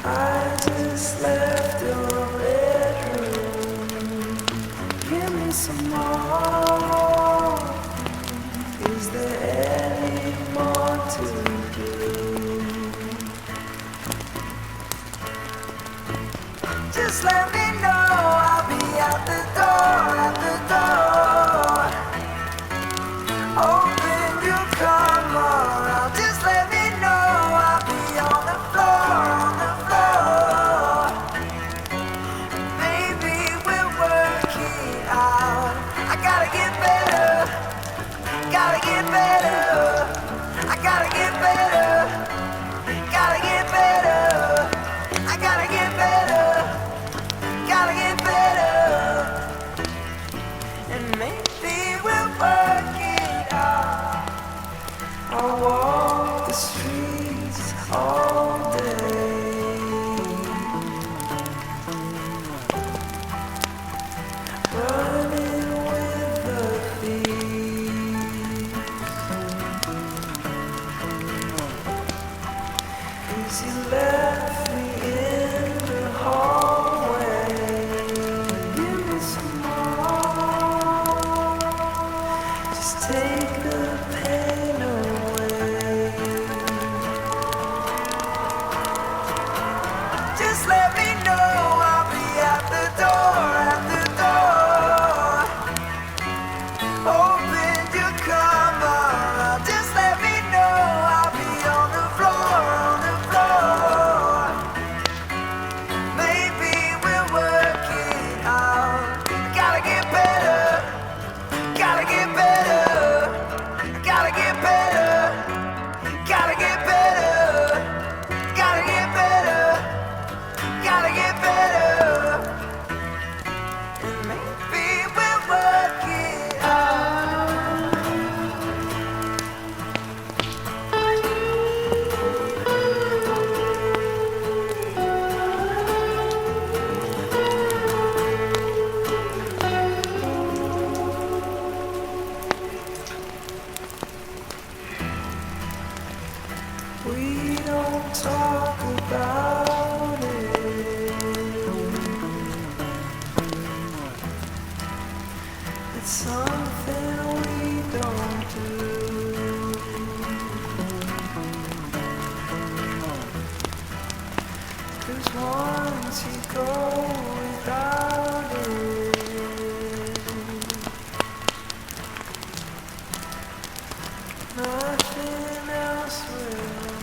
I just left your bedroom. Give me some more. Is there any more to do? Just let me know. I'll be out the door, out the door. Open your come around. Just let me know. I'll be on the floor, on the floor. Maybe we'll work it out. I gotta get better. Gotta get better. I gotta get better. Gotta get better. I gotta get better. Gotta get better. And maybe we'll work it out. I'll walk the streets all day, running with the thieves. 'Cause you left me in the hallway. Give me some more. Just take the pain away. Just let me know. I'll be at the door, at the door. Open your come around. Just let me know. I'll be on the floor, on the floor. Maybe we'll work it out. Gotta get better. Gotta get better. Gotta get better. Gotta get better. Gotta get better. Gotta get better. And maybe we'll work it out. We don't talk about it. It's something we don't do. 'Cause once you go without it, nothing else will.